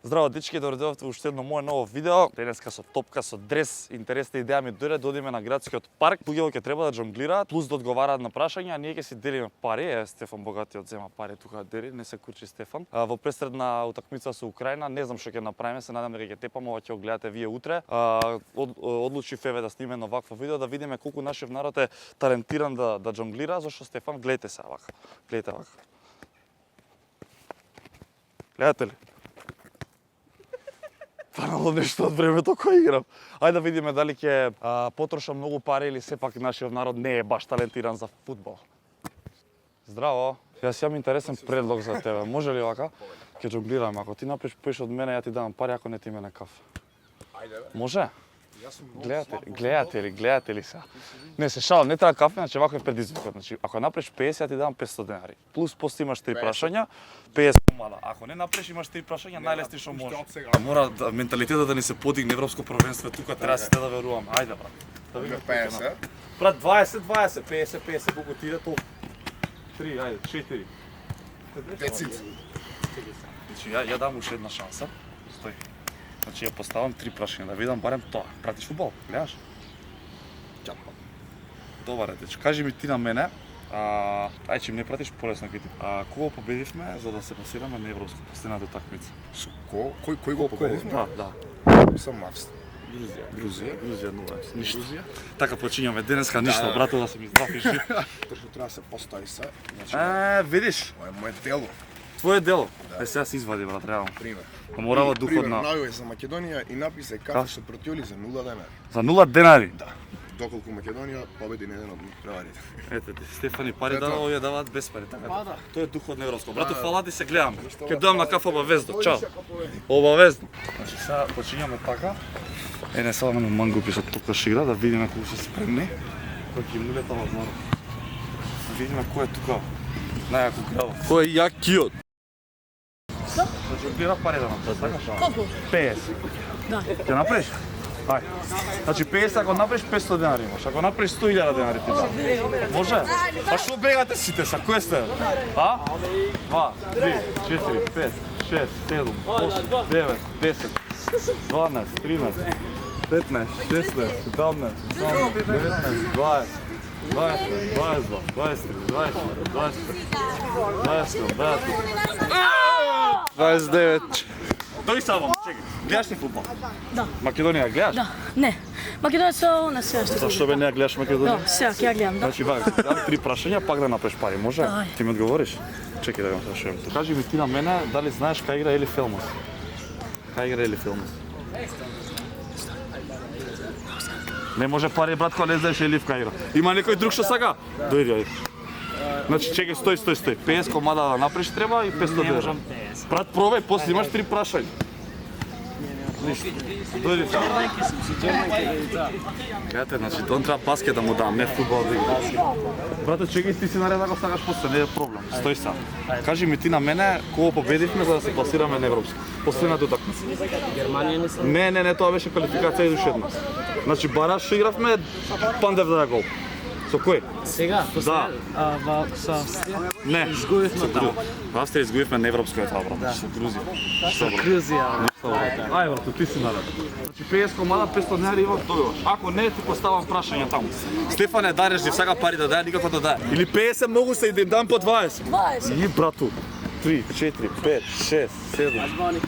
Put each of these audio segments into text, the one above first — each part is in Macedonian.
Здраво, дечки, добре дојдовте во уште едно мое ново видео. Денеска со топка, со дрес. Интересна идеја ми дојде да одиме на градскиот парк. Луѓето ќе треба да џонглираат, плюс да одговараат на прашања, а ние ќе си делиме пари. Стефан Богатиот зема пари тука дели, не се курчи Стефан. Во пресредна утакмица со Украина, не знам што ќе направиме, се надам дека ќе тепаме, ова ќе го гледате вие утре. Одлучив да сниме едно вакво видео да видиме колку нашиот народ е талентиран да џонглира, зашто Стефан, гледате се вака. Гледате вака. Гледате ли? Станало нешто од времето кој играм. Ајде да видиме дали ќе потрошам многу пари или сепак нашиот народ не е баш талентиран за фудбал. Здраво, јас имам интересен предлог за тебе. Може ли вака? Ќе џонглираме. Ако ти направиш поиш од мене, ја ти давам пари, ако не ти мене кафе. Ајде бе. Може? Гледате ли се? Не се шалам, не треба кафе, значи вако е предизвикот. Значи, ако направиш 50, ја ти давам 500 денари. Плюс после имаш 3 прашања, 50 комада. Ако не направиш, имаш 3 прашања, најлесни што може. Мора менталитетот да ни се подигне, европско првенство, тука треба сите да веруваме. Ајде брат. Да видиме 50. Брат 20, 50, колку ти иде толку. 3, ајде, 4. Децит. Значи ја дам уште една шанса. Стој. Значи ја поставам 3 прашања, да видам барем тоа. Пратиш фудбал? Гледаш? Чапа. Добар дечко, кажи ми ти на мене, ај че ми не пратиш полесно ќе ти. Кого победивме за да се пласираме на европско последната утакмица? Со кој го победивме? Да. Сам Австрија. Грузија 0. Ништо. Така почињаме денеска ништо, брато, да се ми здрав и жив. Тоа треба да се постави се. Значи, Видиш? ова е моје дело. Твое дело. Сега се извади, брат, реално. Пример. Морава духот на... Најаве за Македонија и написе кафе со противили за 0 денари. За 0 денари? Да. Доколку Македонија победи на еден од преварите. Ете ти, Стефани пари дава, овие даваат без пари, така. Да. Тој е духот на европско. Брато, фала ти се гледаме. Ќе дојам на кафе обавездо. Чао. Обавездо. Значи сега почињаме така. Не само на мангупи со тука шигра, да видиме колку се спремни. Кој ќе им улета во народ. Да видиме кој е тука најако грава. Кој е јакиот? Да џонглира пари да направиш, така шо? Колку? 50. Да. Ќе направиш? Ај. Значи 50 ако направиш 500 денари имаш, ако направиш 100.000 денари ти дам. Може? А што бегате сите са? Кој сте? 2, 3, 4, 5, 6, 7, 8, 9, 10, 12, 13, 15, 16, 17, 18, 19, 20, 22, 23, 24, 25, 29. Тој само, чекай. Гледаш ли фудбал? Да. Македонија гледаш? Да. Не. Македонија се на сега што. Зашто бе не ја гледаш Македонија? Да, сега ќе ја гледам, да. Значи вака, дам 3 прашања, пак да направиш пари, може? Ај. Ти ми одговориш? Чекај да го слушам. Кажи ми ти на мене дали знаеш кај игра Ели Филмус? Кај игра Ели Филмус? Не може пари, брат, кога не знаеш Елиф кај игра. Има некој друг што сака? Дојди, ајде. Значи, чекај, стој. 50 комада да направиш треба и 500 денари. Брат, пробај, после имаш 3 прашања. Ништо. Дојди сега. Гледате, значи, он треба баскет да му дам, не фудбал да игра. Брате, чекај, ти си наред ако сакаш после, не е проблем. Стој сега. Кажи ми ти на мене кого победивме за да се класираме на европско. Последната утакмица. Германија не се. Не, тоа беше квалификација идуш една. Значи, бараш што игравме, Пандев да гол. Со кој? Сега, Да. со Австрија. Не. Изгубивме таму. Во Австрија изгубивме на европско е тоа, брат. Со Грузија. Што, брат? Грузија. Ај, брат, ти си наред. Значи 50 комада, 500 денари имаш, дојдуваш. Ако не, ти поставам прашања таму. Стефане, дареш ли сака пари да даде, никако да даде. Или 50 многу се и да им дам по 20. 20. И брату. 3, 4, 5, 6, 7,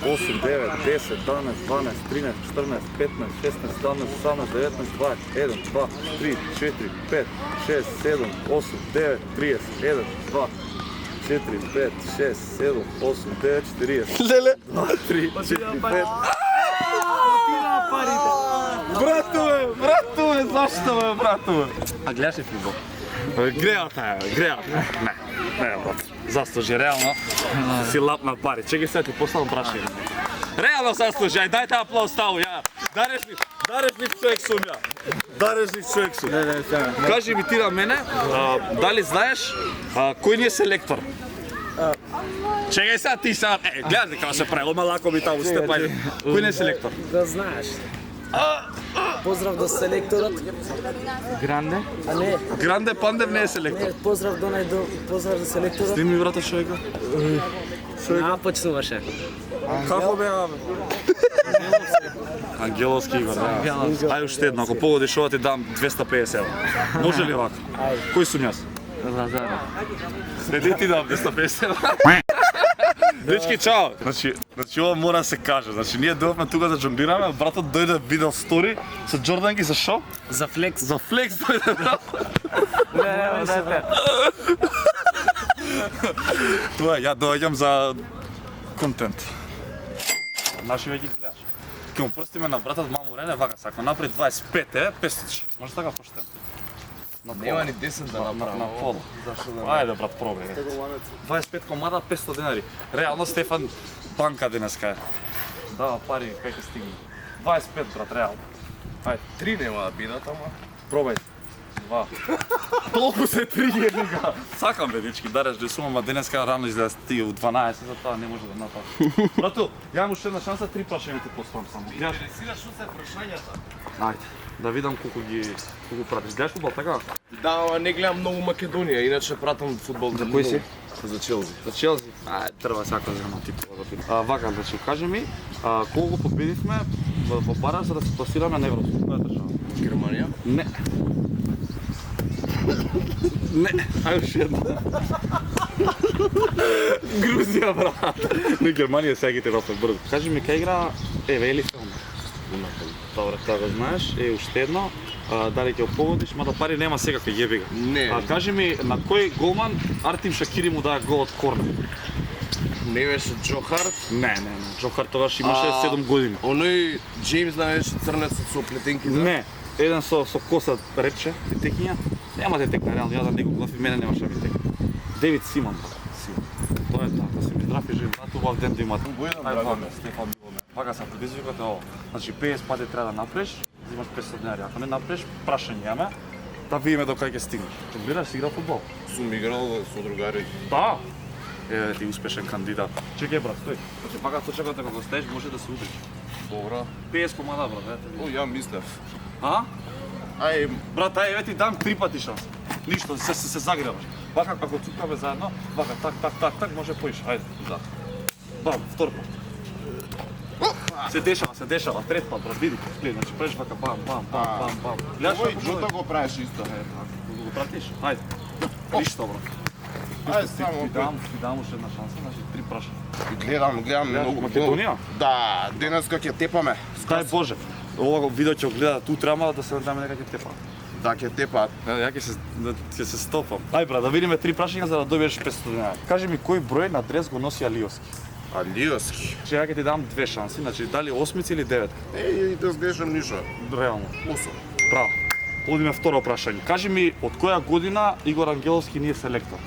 8, 9, 10, 11, 12, 13, 14, 15, 16, 17, 18, 19, 20, 1, 2, 3, 4, 5, 6, 7, 8, 9, 30, 1, 2, 4, 5, 6, 7, 8, 9, 40. Леле! 2, 3, 4, 5. Братове, зашто бе, братове? А гледаш ли футбол? Греата. Не, брат. Заслужи, реално. Си лапна пари. Чекай сега ти поставам прашање. Реално заслужи, ај дајте аплауз таву, ја. Дарежлив човек сум ја. Дарежлив човек сум. Кажи ми ти на мене, дали знаеш кој ни е селектор? Чекај сега ти сега, гледаш дека се прави, ома лако ми таму сте пајде. Кој ни е селектор? Да знаеш. Поздрав до селекторот. Гранде? А не, Гранде Пандев не е селектор. не, поздрав до поздрав до селекторот. Ти ми брата човека? Почнуваше. Како беа? Ангеловски Игор, да. Ај уште едно, ако погодиш ова ти дам 250 евра. Може ли вака? Кој сум јас? Лазаро. Следи ти дам 250 евра. Дечки, чао! Значи ова мора да се каже. Значи ние дојавме тука да џонглираме, братот дојде видел стори со џорданки за шо? За флекс. За флекс дојде, брат. Тоа е, ја доаѓам за контент. Наши веќе гледаш. Ке му простиме на братот маму Рене, вака сака направи 25 500. Може така поштен. Нема ни 10 да на направам. пола. Зашто да? Ајде брат, пробај. 25 комада 500 денари. Реално Стефан банка денеска е. Дава пари кај ќе стигне. 25 брат, реално. Ајде, 3 нема да бидат, ама. пробај. 2. Толку се 3 едника. Сакам бе дечки, дареш да сумам, а денеска рано излезе стига у 12, затоа не може да направи. Брато, ја имам уште една шанса, 3 прашања ти поставам само. Интересираш што се прашањата? Ајде, да видам колку пратиш. Гледаш фудбал, така? Да, ама не гледам многу Македонија, иначе пратам фудбал. За кој си? За Челси. За Челси? Треба сака да имам типова да питам. Вака, значи, кажи ми, колку победивме во пара за да се пласираме на Европа? Која држава? Германија? Не. Не, ајде уште едно. Грузија, брат. Не, Германија сега ги те рапе брзо. Кажи ми, кај игра Еве или Фелм? Добре, тоа го знаеш. Уште едно. Дали ќе опогодиш, мада пари нема сега кај јеби га. Не. Кажи ми, на кој голман Артим Шакири му даа гол од корнер? Не беше Джохарт. Не. Джохар тогаш имаше 7 години. Оној Джеймс да беше црнецот со плетенки. Не. Еден со коса рече, текиња. Нема те текна, реално, ја да него глав и мене немаше да ми текна. Девид Симон. Тоа е така, да си ми здрав и жив, брат, убав ден да имате. Војдам, Ајде, драго вака, ме. Стефан Биломе. Вака сам, предизвикот е ово. Значи, 50 пати треба да направиш, взимаш 500 денари. Ако не направиш, прашање јаме, да видиме до кај ќе стигнеш. Гледаш, си играл фудбал? Сум играл со другари. Да. Еве ти успешен кандидат. Чекај брат, стој. Значи, вака точката кога стоиш може да се убиш. Добра. 50 комада брат, ете. О, ја мислев. А? Ај, Брат, ај, еве ти дам 3 пати шанс. Ништо, се загреваш. Вака, ако цукаме заедно, вака, так, може поиш. Ајде, да. Бам, втор пат. Се дешава, трет пат, брат, види. Гледај, значи преш вака, бам. Гледаш овој како Джота го правиш исто. го пратиш? Ајде. Ништо, брат. Ајде, само Ти дам уште една шанса, значи 3 прашања. гледам многу. Македонија? Да, денеска ќе тепаме. Дај Боже. Ова видео ќе го гледа ту трема да се надаме дека ќе тепа. Да, ќе тепаат. Ја ќе се стопам. Ај брат, да видиме 3 прашања за да добиеш 500 денари. Кажи ми кој број на дрес го носи Алиовски? Алиовски. Че ја ќе ти дам 2 шанси, значи дали 8 или 9? Да сгрешам ништо. Реално. 8. Браво. Одиме второ прашање. Кажи ми од која година Игор Ангеловски не е селектор?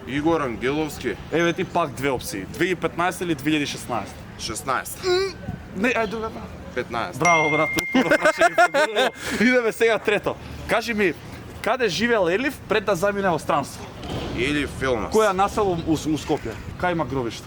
Игор Ангеловски, Еве ти пак две опции. 2015 или 2016? 16. Не, ај другата. 15. Браво, брат. Второ прашање. Идеме сега трето. Кажи ми, каде живеел Елиф пред да замине во странство? Или Филмас. Која насел у Скопје? Кај има гробиште?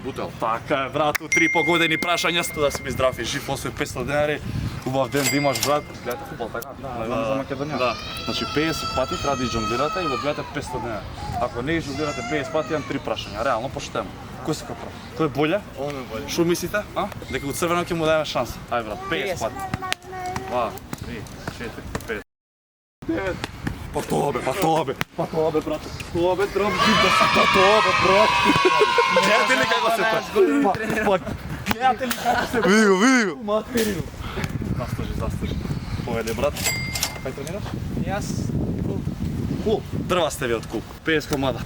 Бутел. Така е, брату, 3 погодени прашања, сто да си ми здрав и жив, после 500 денари. Убав ден да имаш, брат. Гледате фудбал, така? Да, за Македонија. Да. Значи 50 пати треба да џонглирате и го гледате 500 денари. Ако не џонглирате 50 пати, имам 3 прашања, реално поштено. Кој се капра? Кој е боле? Он е боле. Шо мислите? А? Дека у црвено ќе му дадеме шанса. Ај брат, 50 пати. 2, 3, 4, 5. 9. Па тоа бе, брат. Тоа бе, требам да се тоа бе, брат. Гледате ли како се па? Гледате ли како се? Види го. Материно. Застажи. Поведе, брат. Кај тренираш? Јас Кул. Дрва сте ви од кул. 50 комада.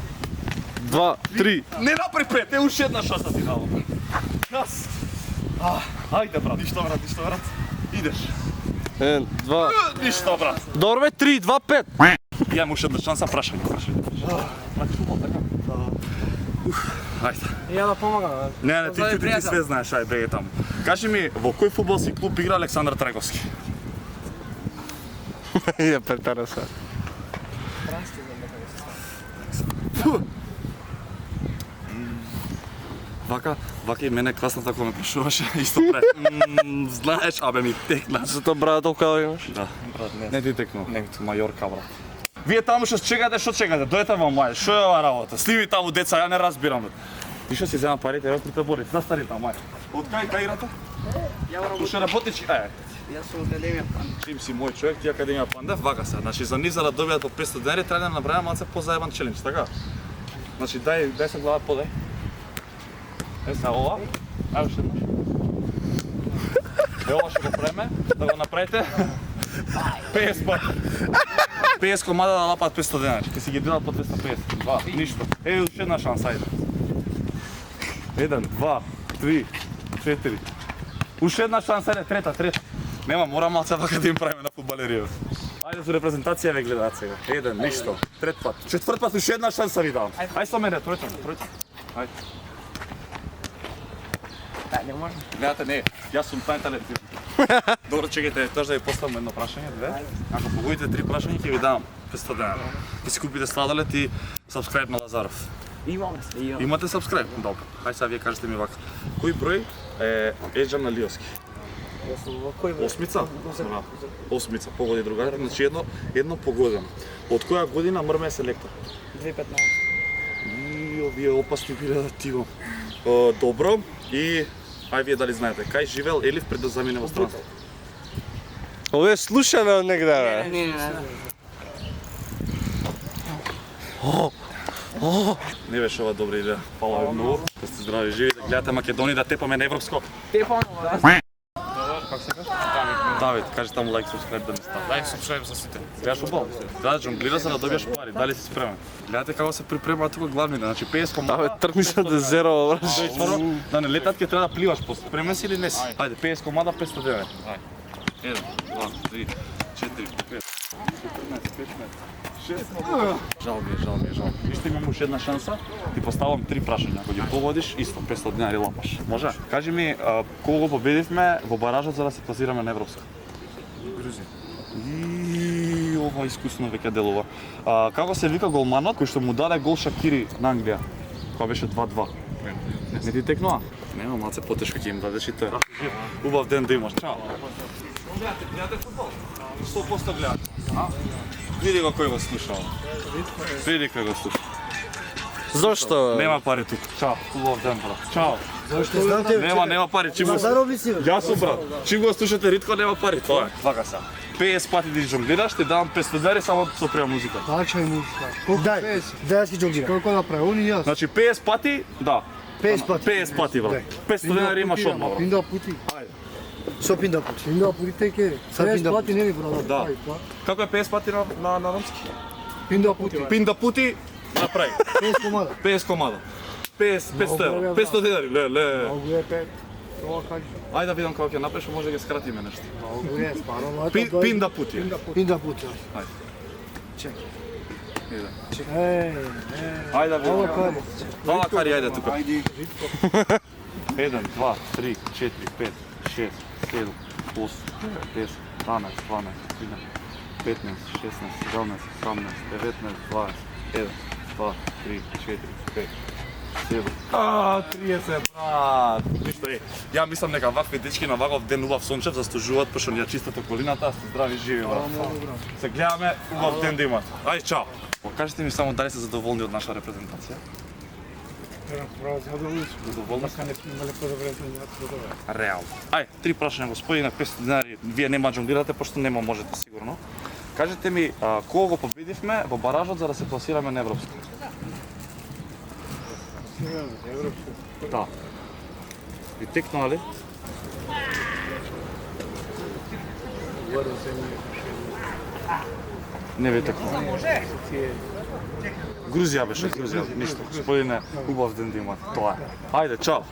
2, 3. Не напри пред, уште една шанса ти давам. Јас. Ајде, брат. Ништо, брат. Идеш. 1, 2. Ништо, брат. Добро бе, 3, 2, 5. Имам уште една шанса, прашање. Прати фудбал, така? Ајде. Ја да помагам. Не, ти све знаеш, ај беге таму. Кажи ми, во кој фудбалски клуб игра Александар Траговски? Ја претара се. Вака и мене класната кога ме прашуваше исто пред. Знаеш, абе ми текна. Зато брат толку да имаш? Да. Не ти текна. Не, Мајорка, брат. Вие таму што чекате? Дојдете во мај. Што е ова работа? Сливи таму деца, ја не разбирам. И што си зема парите, ево при приборите, застари таму, мај. Од кај играте? Уште работиш? Јас сум Академија Пандев. Чим си мој човек, ти Академија Пандев, вака се. Значи за нив за да добијат по 500 денари треба да направиме малце позаебан челендж, така? Значи дај се глава подај. Се ова. Ајде уште еднаш. Ова ќе го правиме, да го направите. 50 пати. 50 комада да лапат 500 денари. Ке си ги делат по 250. Два, ништо. Уште една шанса, ајде. 1, 2, 3, 4. Уште една шанса, ајде, трета. Нема, мора малце вака да им правиме на фудбалеријата. Ајде за репрезентација ве гледаат сега. 1, ништо. Трет пат. Четврт пат уште една шанса ви давам. Ајде со мене, тројца. Ајде. Не може. Гледате, не, јас сум тајнталентиран. Добро, чекайте, тоа да ви поставам едно прашање, две. Ако погодите 3 прашања, ќе ви дам 500 денари. Ќе си купите сладолед и subscribe на Лазаров. Имаме се, имаме. Имате subscribe? Добро. Ајде сега вие кажете ми вака. Кој број е Еџан на Лиовски? Јас сум во кој број? Осмица? Осмица, погоди другари, значи едно погодено. Од која година Мрме е селектор? 2015. И овие опасни биле да ти го. Добро, и ај вие дали знаете, кај живеел Елиф пред да замине во странство? Ова е слушано од негде, бе. Не. Не беше ова добра идеја. Фала ви многу. Да сте здрави, живи, да гледате Македонија, да тепаме на европско. Тепано, да. Как се кажа? Давид, кажи таму лайк, subscribe да не става. Лайк, subscribe за сите. Гледаш фудбал? Да, джонглира за да добиеш пари. Дали си спремен? Гледате како се припремаат тука главните, значи 50 комада. Абе, тргни се до зеро, браш. Да не летат ќе треба да пливаш после. Спремен си или не си? Ајде, 50 комада, 500 денари. Ајде. 1, 2, 3, 4, 5, 14, 15, 16. Жал ми е. Вижте, имам уште една шанса. Ти поставам 3 прашања. Ако ги погодиш, исто 500 денари лапаш. Може? Кажи ми, кого го победивме во баражот за да се класираме на европско? Грузија. И ова искусно веќе делува. Како се вика голманот кој што му даде гол Шакири на Англија? Кога беше 2-2. Не ти текнува? Нема, малце потешко ќе им дадеш и тоа. Убав ден да имаш. Чао. Гледате фудбал? 100% гледате. Види го кој го слуша. Види кој го слуша. Зошто? Нема пари тука. Чао. Убав ден, брат. Чао. Зашто знате? Нема пари. Чим го Зароби си, бе. Јас сум брат. Чим го слушате ритко нема пари. Тоа е. Вака се. 50 пати да жонглираш, ти давам 500 денари само со према музика. Такша и музика. Дај, јас ќе джогирам. Колку направи? Он и јас. Значи 50 пати, да. 50 пати. 50 пати, брат. 500 денари имаш одма, брат. Пинда пути. Ајде. Со пинда пути. Пинда пути теке. Са пинда пути не ми брат. Да. Како е 50 пати на ромски? Пинда пути. Пинда пути, направи. 50 комада. 50 комада. 500 евро. 500 денари, ле. Многу е пет. Тоа кажи. Ајде да видам како ќе направиш, може да ги скратиме нешто. Многу е, спарно. Пинда пути. Пинда пути. Ајде. Чекај. Иде. Ајде, Ајде да видам. ова кари. Ова кари, ајде тука. Ајде. 1, 2, 3, 4, 5, 6, 7, 8, 10, 12, 12, 13, 15, 16, 17, 18, 19, 20, 1, 2, 3, 4, 5, 7. 30, брат! Ништо е. Ја мислам дека вакви дечки на ваков ден убав сончев заслужуваат пошто ни ја чистат околината, а сте здрави и живи, брат. Се гледаме, убав ден да имат. Ајде, чао! Кажете ми само дали сте задоволни од наша репрезентација? Задоволни сте? Реално. Ај, 3 прашања господине, 500 денари. Вие нема джонглирате, пошто нема можете сигурно. Кажете ми, кого го победивме во баражот за да се класираме на европско? Да. И текнува ли? Не ви текнува. Грузија беше, ништо. Господине, убав ден да имате. Тоа е. Ајде, чао.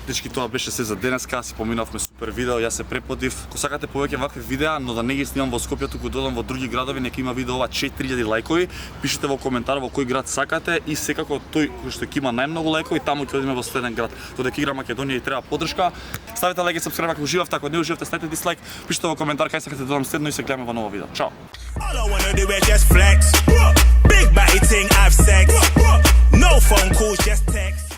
Дечки, тоа беше се за денеска, си поминавме супер видео, јас се преподив. Ко сакате повеќе вакви видеа, но да не ги снимам во Скопје, туку додам во други градови, нека има видео ова 4000 лајкови. Пишете во коментар во кој град сакате и секако тој кој што ќе има најмногу лајкови, таму ќе одиме во следен град. Додека игра Македонија и треба поддршка. Ставете лајк и subscribe ако уживавте, ако не уживавте, ставете дислайк. Пишете во коментар кај сакате да додам следно и се гледаме во ново видео. Чао. All I wanna do is just flex. Big body thing, I've sex. No phone calls, just text.